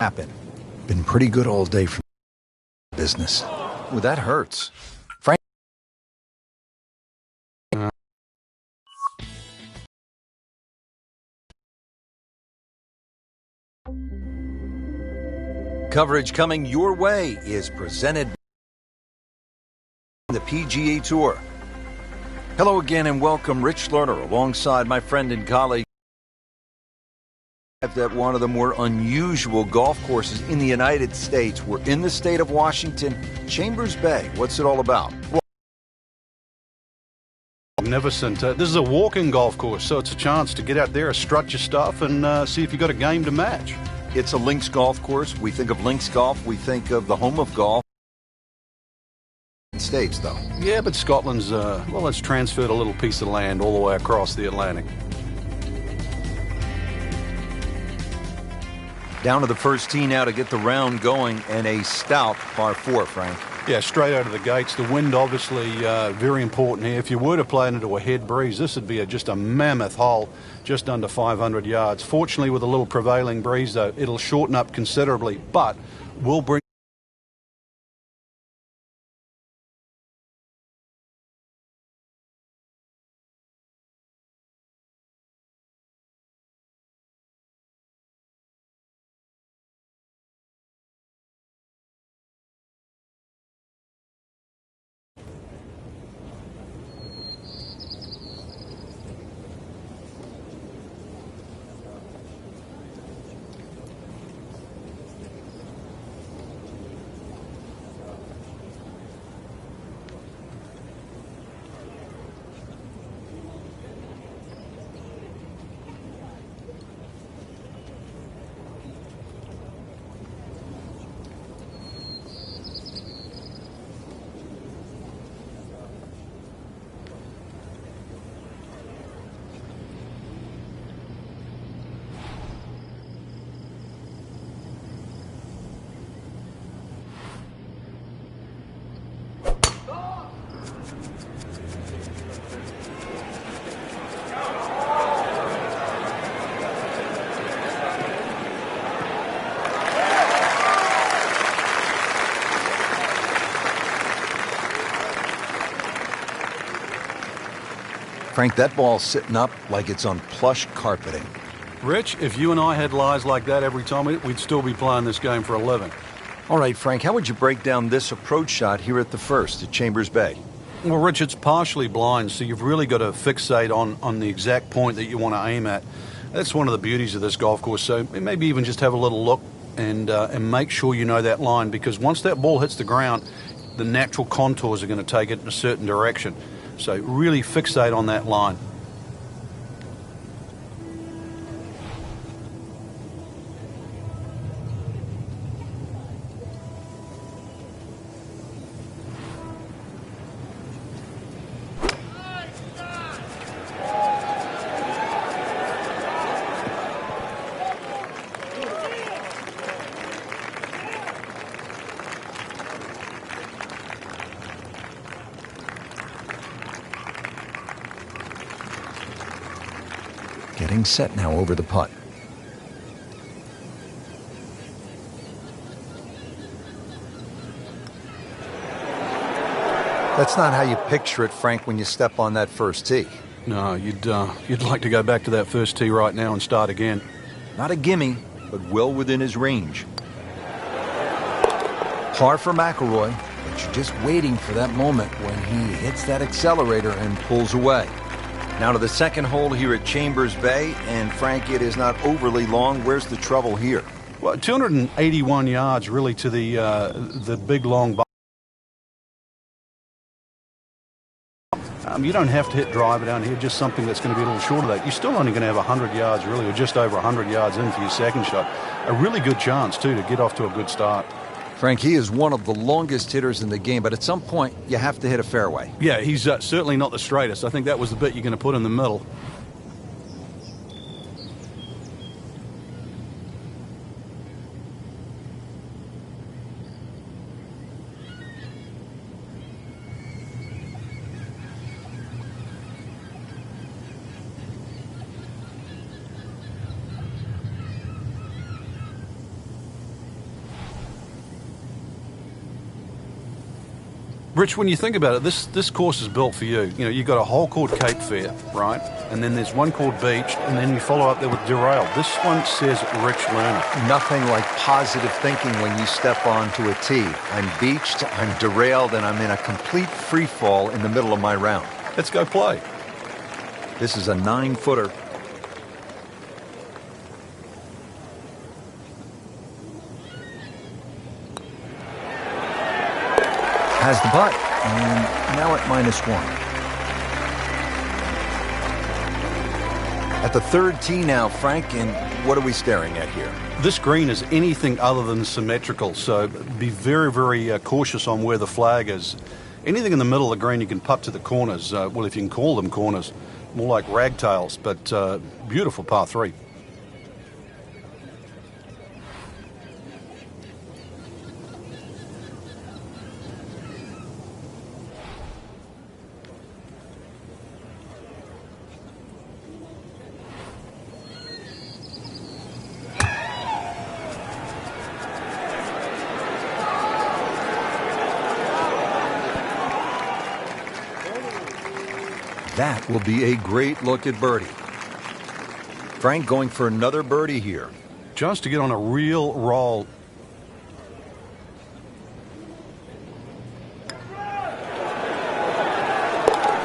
happen. Been pretty good all day from business. Well, that hurts. Frank. Coverage coming your way is presented by the PGA Tour. Hello again and welcome, Rich Lerner, alongside my friend and colleague at one of the more unusual golf courses in the United States. We're in the state of Washington, Chambers Bay. What's it all about? Magnificent. This is a walking golf course, so it's a chance to get out there, strut your stuff, and see if you've got a game to match. It's a links golf course. We think of links golf, we think of the home of golf. States, though. Yeah, but Scotland's, well, it's transferred a little piece of land all the way across the Atlantic. Down to the first tee now to get the round going, and a stout par 4, Frank. Yeah, straight out of the gates. The wind, obviously, very important here. If you were to play it into a head breeze, this would be just a mammoth hole, just under 500 yards. Fortunately, with a little prevailing breeze, though, it'll shorten up considerably, but will bring Frank, that ball's sitting up like it's on plush carpeting. Rich, if you and I had lies like that every time, we'd still be playing this game for a living. All right, Frank, how would you break down this approach shot here at the first at Chambers Bay? Well, Rich, it's partially blind, so you've really got to fixate on the exact point that you want to aim at. That's one of the beauties of this golf course, so maybe even just have a little look and make sure you know that line, because once that ball hits the ground, the natural contours are going to take it in a certain direction. So really fixate on that line. Getting set now over the putt. That's not how you picture it, Frank, when you step on that first tee. No, you'd like to go back to that first tee right now and start again. Not a gimme, but well within his range. Par for McIlroy, but you're just waiting for that moment when he hits that accelerator and pulls away. Now to the second hole here at Chambers Bay, and Frank, it is not overly long. Where's the trouble here? Well, 281 yards really to the big long ball. You don't have to hit driver down here, just something that's going to be a little short of that. You're still only going to have 100 yards really, or just over 100 yards in for your second shot. A really good chance too to get off to a good start. Frank, he is one of the longest hitters in the game, but at some point, you have to hit a fairway. Yeah, he's certainly not the straightest. I think that was the bit you're going to put in the middle. Rich, when you think about it, this course is built for you. You know, you've got a hole called Cape Fair, right? And then there's one called Beach, and then you follow up there with Derail. This one says Rich Learner. Nothing like positive thinking when you step onto a tee. I'm beached, I'm derailed, and I'm in a complete free fall in the middle of my round. Let's go play. This is a 9-footer. Has the putt, and now at -1. At the third tee now, Frank, and what are we staring at here? This green is anything other than symmetrical, so be very, very cautious on where the flag is. Anything in the middle of the green you can putt to the corners, well, if you can call them corners, more like ragtails, but beautiful par 3. That will be a great look at birdie. Frank going for another birdie here. Just to get on a real roll.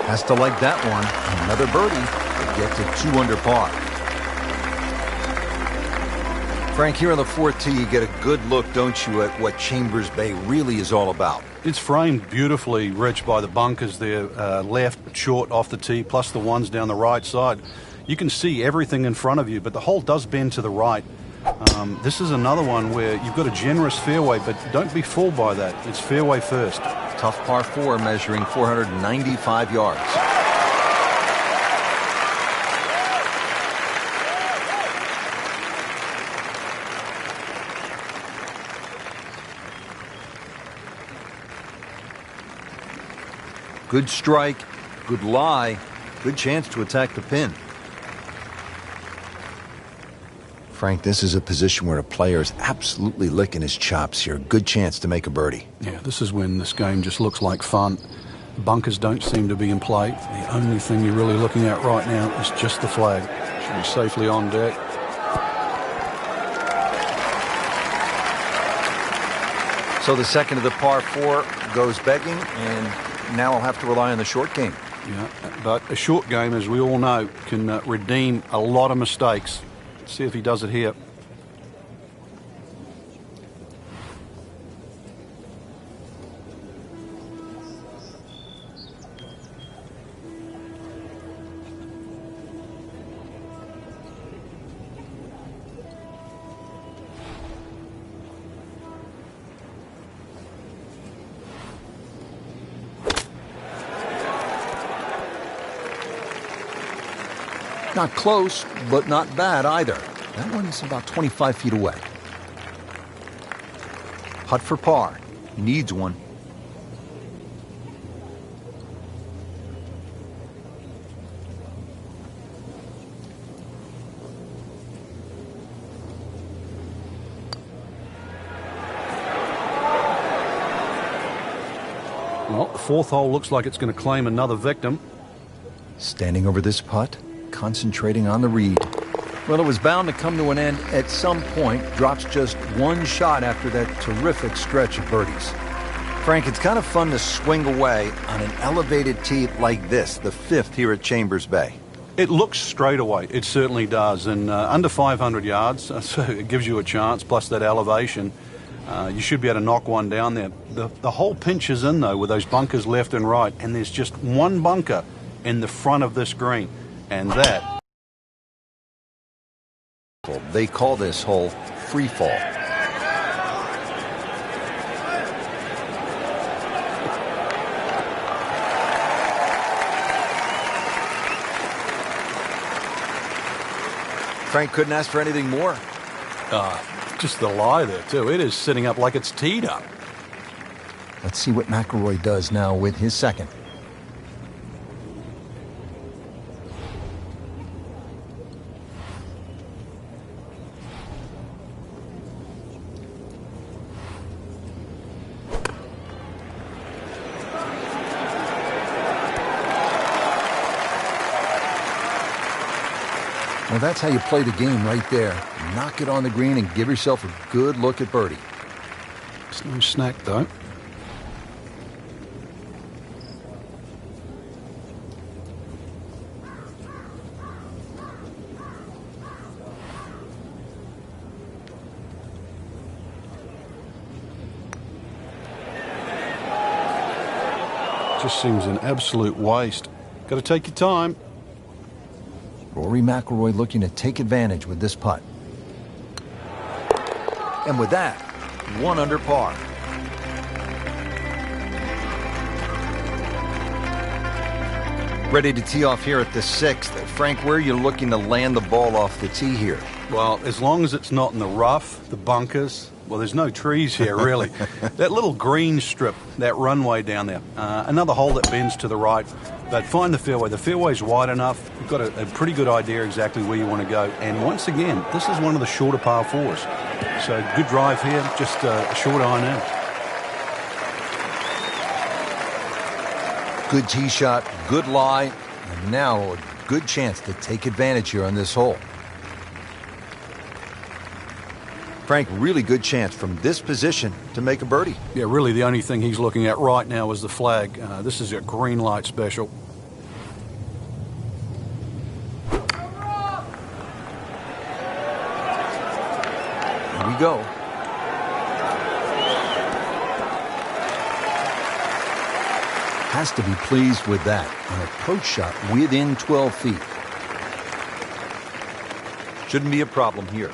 Has to like that one. Another birdie to get to 2 under par. Frank, here on the 4th tee, you get a good look, don't you, at what Chambers Bay really is all about. It's framed beautifully, Rich, by the bunkers there, left, short, off the tee, plus the ones down the right side. You can see everything in front of you, but the hole does bend to the right. This is another one where you've got a generous fairway, but don't be fooled by that. It's fairway first. Tough par 4 measuring 495 yards. Good strike, good lie, good chance to attack the pin. Frank, this is a position where a player is absolutely licking his chops here. Good chance to make a birdie. Yeah, this is when this game just looks like fun. Bunkers don't seem to be in play. The only thing you're really looking at right now is just the flag. Should be safely on deck. So the second of the par 4 goes begging, and now I'll have to rely on the short game. Yeah, but a short game, as we all know, can redeem a lot of mistakes. Let's see if he does it here. Not close, but not bad either. That one's about 25 feet away. Putt for par. Needs one. Well, the 4th hole looks like it's going to claim another victim. Standing over this putt, concentrating on the read. Well, it was bound to come to an end at some point. Drops just one shot after that terrific stretch of birdies. Frank, it's kind of fun to swing away on an elevated tee like this, the 5th here at Chambers Bay. It looks straight away. It certainly does. And under 500 yards, so it gives you a chance, plus that elevation. You should be able to knock one down there. The hole pinches in, though, with those bunkers left and right, and there's just one bunker in the front of this green, and that... They call this hole free fall. Frank couldn't ask for anything more. Just the lie there, too. It is sitting up like it's teed up. Let's see what McIlroy does now with his second. Well, that's how you play the game right there. Knock it on the green and give yourself a good look at birdie. It's no snack, though. Just seems an absolute waste. Got to take your time. Rory McIlroy looking to take advantage with this putt. And with that, 1 under par. Ready to tee off here at the 6th. Frank, where are you looking to land the ball off the tee here? Well, as long as it's not in the rough, the bunkers, well, there's no trees here, really. That little green strip, that runway down there, another hole that bends to the right, but find the fairway. The fairway's wide enough. You've got a pretty good idea exactly where you want to go. And once again, this is one of the shorter par 4s. So good drive here, just a short iron in. Good tee shot, good lie, and now a good chance to take advantage here on this hole. Frank, really good chance from this position to make a birdie. Yeah, really the only thing he's looking at right now is the flag. This is a green light special. Here we go. Has to be pleased with that. An approach shot within 12 feet. Shouldn't be a problem here.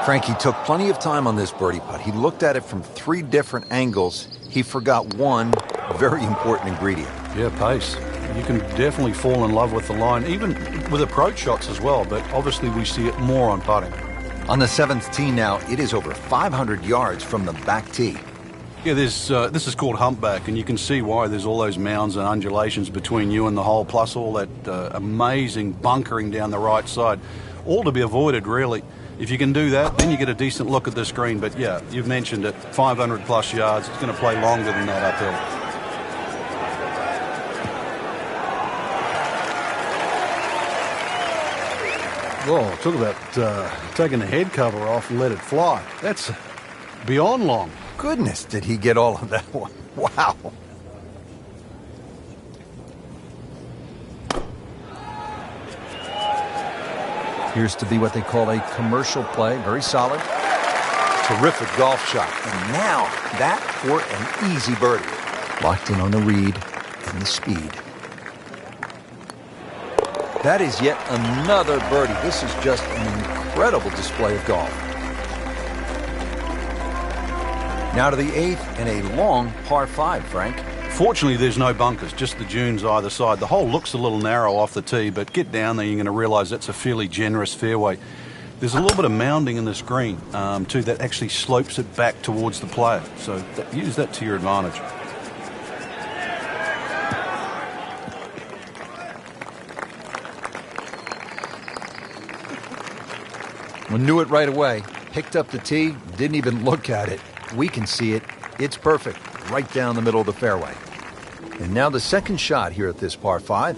Frankie took plenty of time on this birdie putt. He looked at it from 3 different angles. He forgot one very important ingredient. Yeah, pace. You can definitely fall in love with the line, even with approach shots as well, but obviously we see it more on putting. On the 7th tee now, it is over 500 yards from the back tee. Yeah, this is called humpback, and you can see why. There's all those mounds and undulations between you and the hole, plus all that amazing bunkering down the right side. All to be avoided, really. If you can do that, then you get a decent look at this green. But yeah, you've mentioned it, 500 plus yards. It's going to play longer than that uphill. Whoa, talk about taking the head cover off and let it fly. That's beyond long. Goodness, did he get all of that one? Wow. Appears to be what they call a commercial play. Very solid. Terrific golf shot. And now that for an easy birdie. Locked in on the read and the speed. That is yet another birdie. This is just an incredible display of golf. Now to the 8th and a long par 5, Frank. Fortunately, there's no bunkers, just the dunes either side. The hole looks a little narrow off the tee, but get down there, you're going to realize that's a fairly generous fairway. There's a little bit of mounding in this green, too, that actually slopes it back towards the player. So use that to your advantage. We knew it right away. Picked up the tee, didn't even look at it. We can see it. It's perfect. Right down the middle of the fairway. And now the second shot here at this par 5.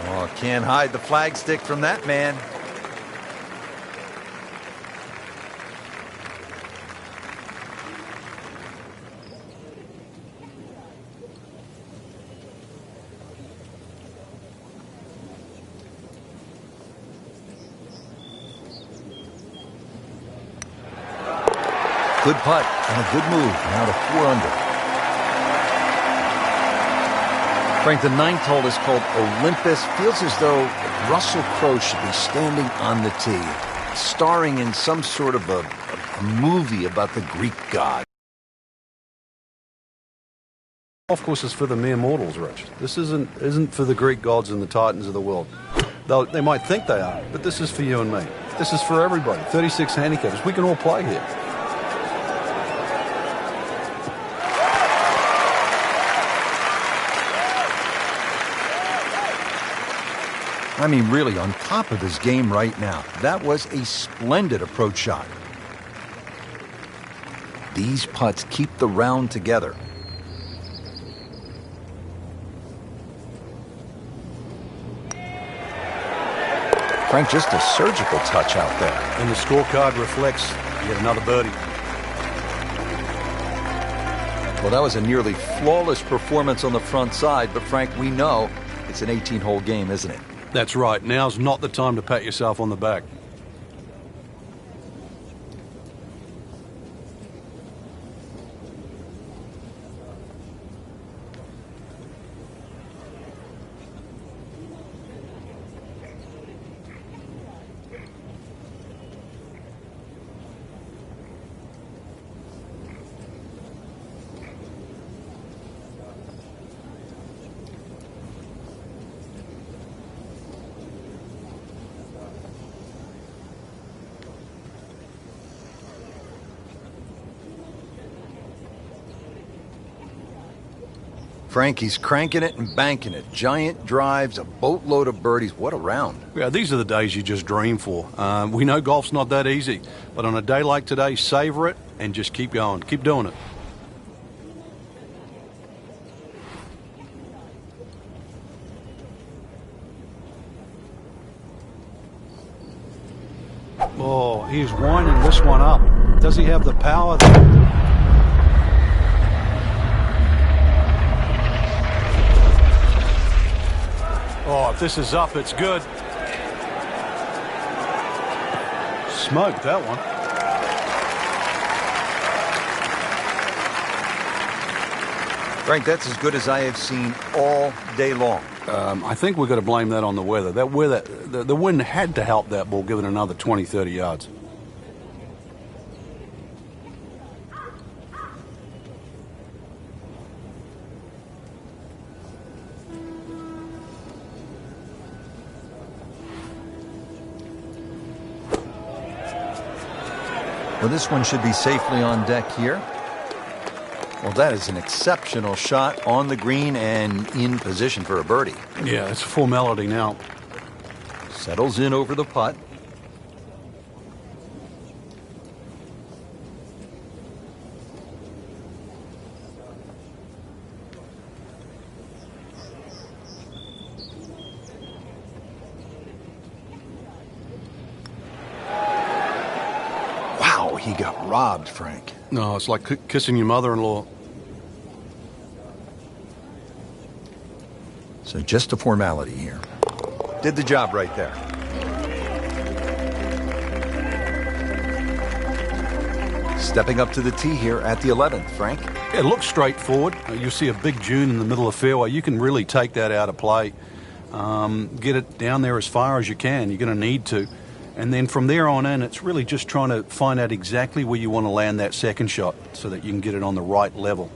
Oh, can't hide the flagstick from that man. Good putt and a good move. Now to 4 under. Frank, the 9th hole is called Olympus. Feels as though Russell Crowe should be standing on the tee, starring in some sort of a movie about the Greek god. Golf course is for the mere mortals, Rich. This isn't for the Greek gods and the titans of the world. They might think they are, but this is for you and me. This is for everybody. 36 handicappers. We can all play here. I mean, really, on top of his game right now. That was a splendid approach shot. These putts keep the round together. Frank, just a surgical touch out there. And the scorecard reflects yet another birdie. Well, that was a nearly flawless performance on the front side, but Frank, we know it's an 18-hole game, isn't it? That's right. Now's not the time to pat yourself on the back. Frank, he's cranking it and banking it. Giant drives, a boatload of birdies. What a round. Yeah, these are the days you just dream for. We know golf's not that easy, but on a day like today, savor it and just keep going. Keep doing it. Oh, he's winding this one up. Does he have the power? Oh, if this is up, it's good. Smoked that one. Frank, that's as good as I have seen all day long. I think we've got to blame that on the weather. That weather, the wind had to help that ball give it another 20, 30 yards. Well, this one should be safely on deck here. Well, that is an exceptional shot on the green and in position for a birdie. Yeah, it's a formality now. Settles in over the putt. He got robbed, Frank. No, it's like kissing your mother-in-law. So just a formality here. Did the job right there. Stepping up to the tee here at the 11th, Frank. It looks straightforward. You see a big dune in the middle of the fairway. You can really take that out of play. Get it down there as far as you can. You're going to need to. And then from there on in, it's really just trying to find out exactly where you want to land that second shot so that you can get it on the right level.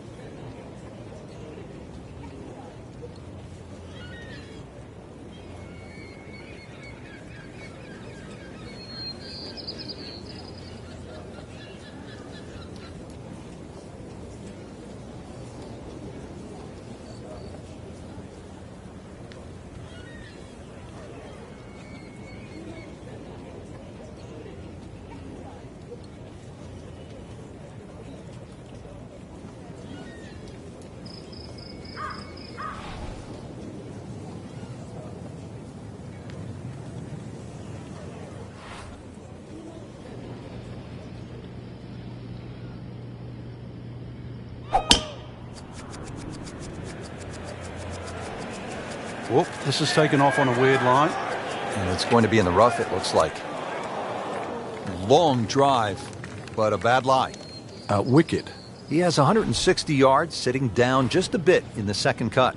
Whoop, this is taken off on a weird line. And it's going to be in the rough, it looks like. Long drive, but a bad lie. Wicked. He has 160 yards, sitting down just a bit in the second cut.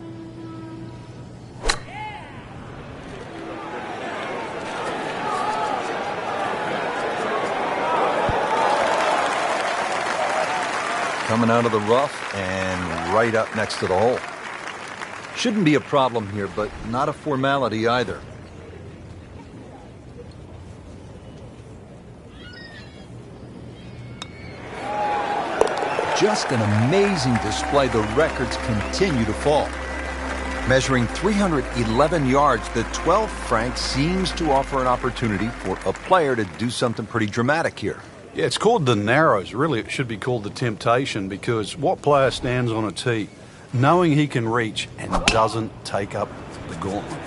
Coming out of the rough and right up next to the hole. Shouldn't be a problem here, but not a formality either. just an amazing display. The records continue to fall. Measuring 311 yards, the 12th Frank seems to offer an opportunity for a player to do something pretty dramatic here. Yeah, it's called the Narrows. Really, it should be called the Temptation, because what player stands on a tee knowing he can reach and doesn't take up the gauntlet?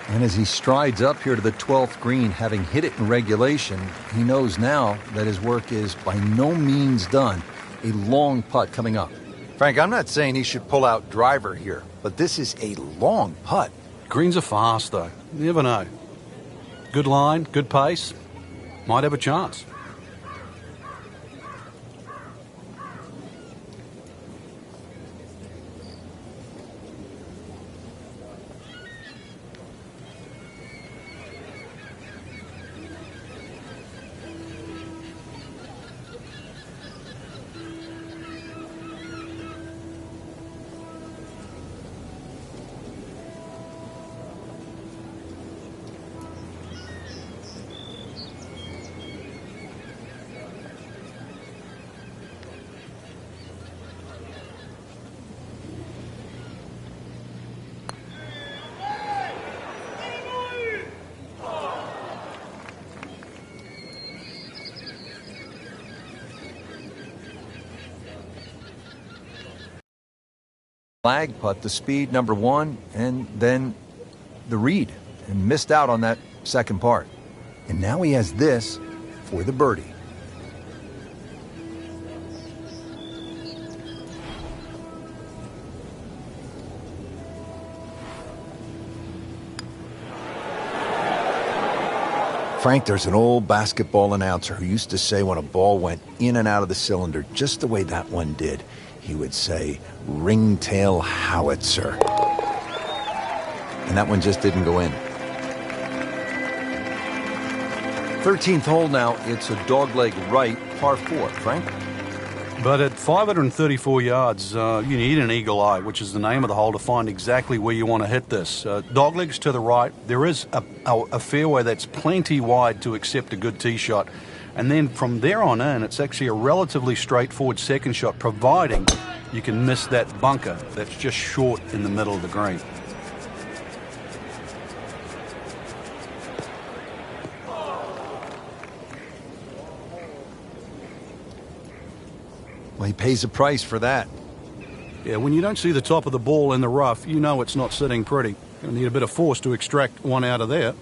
And as he strides up here to the 12th green, having hit it in regulation, he knows now that his work is by no means done. A long putt coming up. Frank, I'm not saying he should pull out driver here, but this is a long putt. Greens are fast, though. You never know. Good line, good pace. Might have a chance. Lag putt, the speed number one, and then the read, and missed out on that second part. And now he has this for the birdie. Frank, there's an old basketball announcer who used to say when a ball went in and out of the cylinder just the way that one did, he would say, "Ringtail howitzer." And that one just didn't go in. 13th hole now, it's a dogleg right, par 4. Frank? But at 534 yards, you need an eagle eye, which is the name of the hole, to find exactly where you want to hit this. Doglegs to the right. There is a fairway that's plenty wide to accept a good tee shot. And then from there on in, it's actually a relatively straightforward second shot, providing you can miss that bunker that's just short in the middle of the green. Well, he pays a price for that. Yeah, when you don't see the top of the ball in the rough, you know it's not sitting pretty. You're going to need a bit of force to extract one out of there.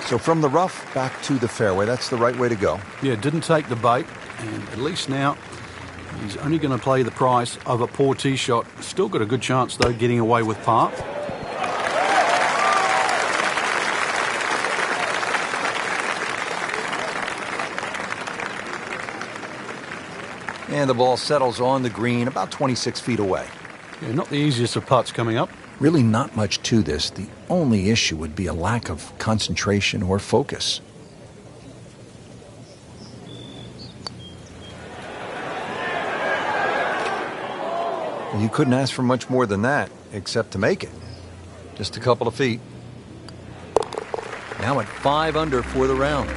So from the rough back to the fairway, that's the right way to go. Yeah, didn't take the bait, and at least now he's only going to play the price of a poor tee shot. Still got a good chance, though, getting away with par. And the ball settles on the green about 26 feet away. Yeah, not the easiest of putts coming up. Really not much to this. The only issue would be a lack of concentration or focus. You couldn't ask for much more than that, except to make it. Just a couple of feet. Now at 5 under for the round.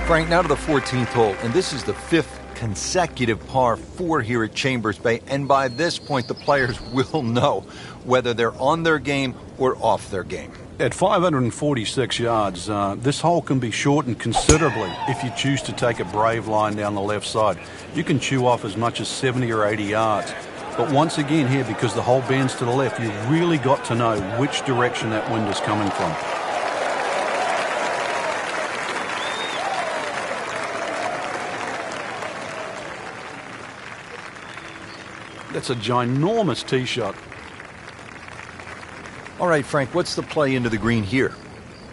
Frank, now to the 14th hole, and this is the 5th consecutive par 4 here at Chambers Bay, and by this point the players will know whether they're on their game or off their game. At 546 yards, this hole can be shortened considerably if you choose to take a brave line down the left side. You can chew off as much as 70 or 80 yards. But once again here, because the hole bends to the left, you've really got to know which direction that wind is coming from. That's a ginormous tee shot. All right, Frank, what's the play into the green here?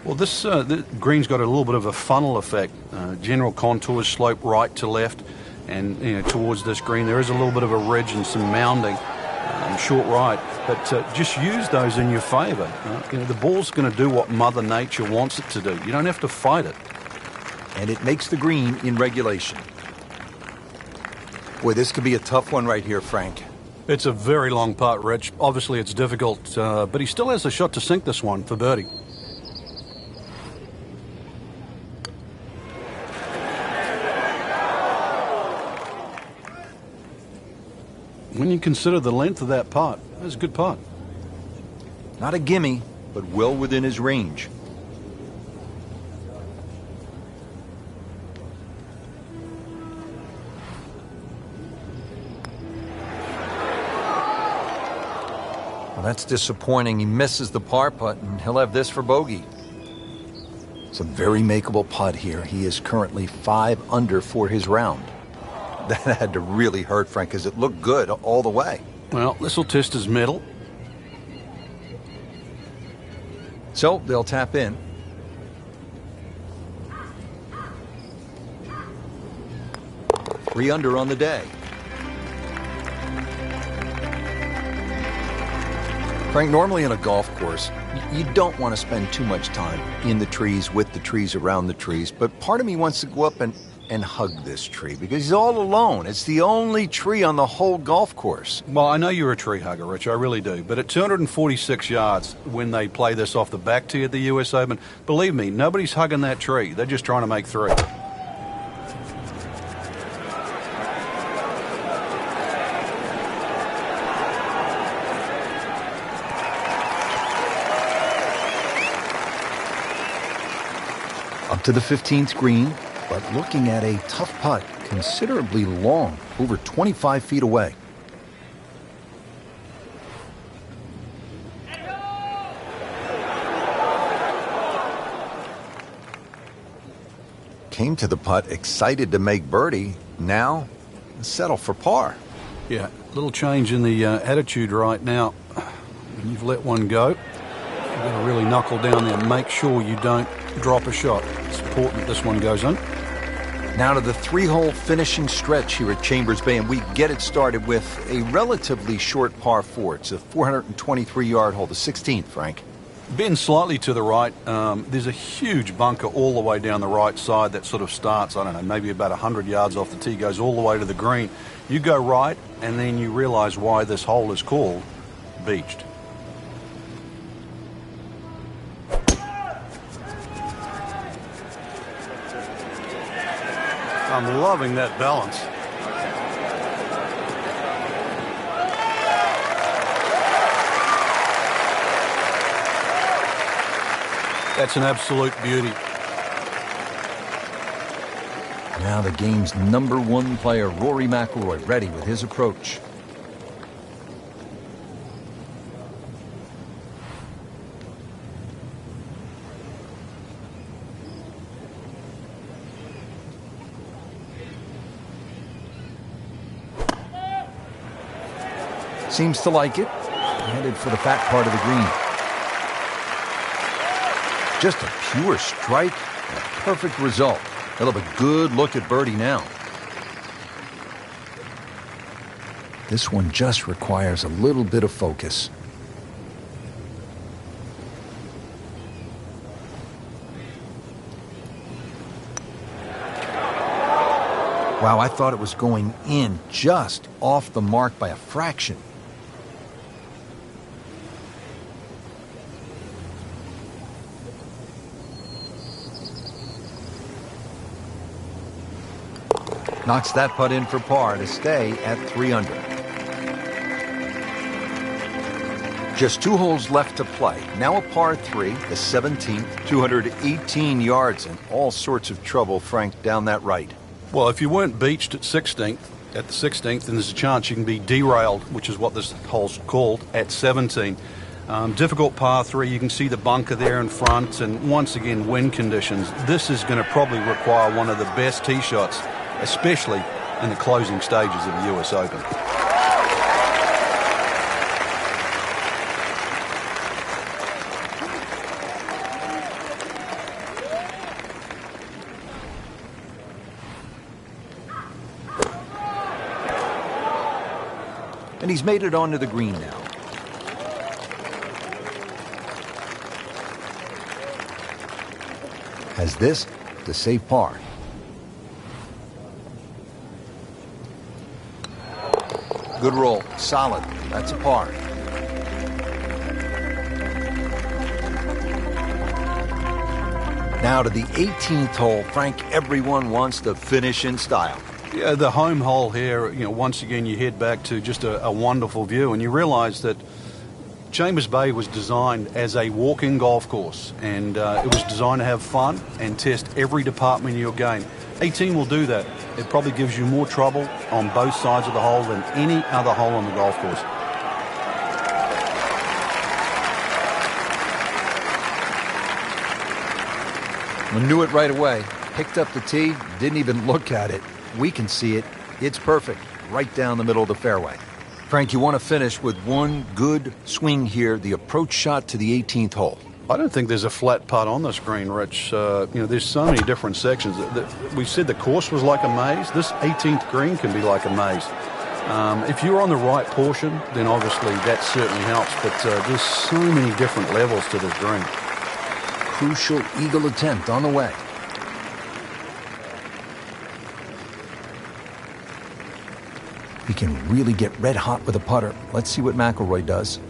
Well, the green's got a little bit of a funnel effect. General contours slope right to left, and towards this green there is a little bit of a ridge and some mounding, short right. But just use those in your favour. The ball's going to do what Mother Nature wants it to do. You don't have to fight it. And it makes the green in regulation. Boy, this could be a tough one right here, Frank. It's a very long putt, Rich. Obviously it's difficult, but he still has a shot to sink this one for birdie. When you consider the length of that putt, that's a good putt. Not a gimme, but well within his range. Well, that's disappointing. He misses the par putt, and he'll have this for bogey. It's a very makeable putt here. He is currently 5 under for his round. That had to really hurt Frank, because it looked good all the way. Well, this will test his mettle. So they'll tap in. Three under on the day. Frank, normally in a golf course, you don't want to spend too much time in the trees, with the trees, around the trees. But part of me wants to go up and hug this tree, because he's all alone. It's the only tree on the whole golf course. Well, I know you're a tree hugger, Rich, I really do. But at 246 yards, when they play this off the back tee at the US Open, believe me, nobody's hugging that tree. They're just trying to make 3. Up to the 15th green, but looking at a tough putt, considerably long, over 25 feet away. Came to the putt excited to make birdie, now settle for par. Yeah, little change in the attitude right now. When you've let one go, you've got to really knuckle down there and make sure you don't drop a shot. It's important that this one goes in. Now to the 3-hole finishing stretch here at Chambers Bay, and we get it started with a relatively short par 4. It's a 423-yard hole, the 16th, Frank. Bend slightly to the right. There's a huge bunker all the way down the right side that sort of starts, I don't know, maybe about 100 yards off the tee, goes all the way to the green. You go right, and then you realize why this hole is called beached. I'm loving that balance. That's an absolute beauty. Now the game's #1 player, Rory McIlroy, ready with his approach. Seems to like it. Headed for the fat part of the green. Just a pure strike and a perfect result. He'll have a good look at birdie now. This one just requires a little bit of focus. Wow, I thought it was going in just off the mark by a fraction. Knocks that putt in for par to stay at 3 under. Just 2 holes left to play. Now a par 3, the 17th, 218 yards, and all sorts of trouble, Frank, down that right. Well, if you weren't beached at 16th, at the 16th, and there's a chance you can be derailed, which is what this hole's called, at 17. Difficult par 3, you can see the bunker there in front, and once again, wind conditions. This is going to probably require one of the best tee shots, especially in the closing stages of the US Open. And he's made it onto the green now. Has this to save par. Good roll. Solid. That's a par. Now to the 18th hole. Frank, everyone wants to finish in style. Yeah, the home hole here, once again you head back to just a wonderful view, and you realise that Chambers Bay was designed as a walk-in golf course, and it was designed to have fun and test every department of your game. 18 will do that. It probably gives you more trouble on both sides of the hole than any other hole on the golf course. We knew it right away. Picked up the tee, didn't even look at it. We can see it. It's perfect, right down the middle of the fairway. Frank, you want to finish with one good swing here, the approach shot to the 18th hole. I don't think there's a flat putt on this green, Rich. There's so many different sections. We said the course was like a maze. This 18th green can be like a maze. If you're on the right portion, then obviously that certainly helps, but there's so many different levels to this green. Crucial eagle attempt on the way. He can really get red hot with a putter. Let's see what McIlroy does.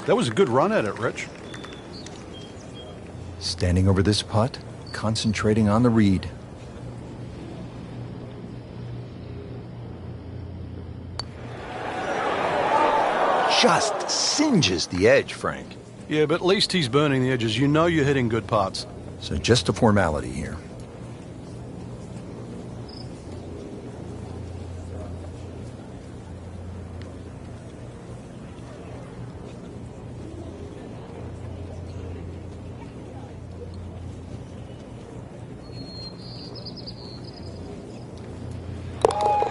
That was a good run at it, Rich. Standing over this putt, concentrating on the read. Just singes the edge, Frank. Yeah, but at least he's burning the edges. You know you're hitting good putts. So just a formality here.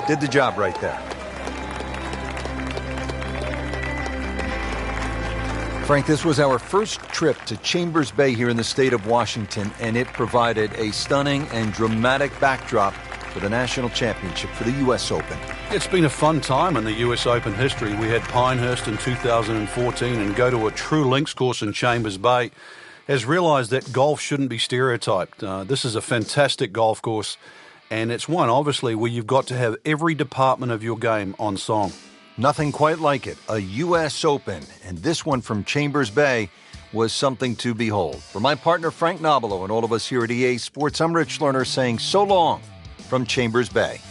Did the job right there. Frank, this was our first trip to Chambers Bay here in the state of Washington, and it provided a stunning and dramatic backdrop for the national championship for the U.S. Open. It's been a fun time in the U.S. Open history. We had Pinehurst in 2014, and go to a true links course in Chambers Bay has realized that golf shouldn't be stereotyped. This is a fantastic golf course, and it's one, obviously, where you've got to have every department of your game on song. Nothing quite like it. A U.S. Open, and this one from Chambers Bay was something to behold. For my partner, Frank Nobilo, and all of us here at EA Sports, I'm Rich Lerner saying so long from Chambers Bay.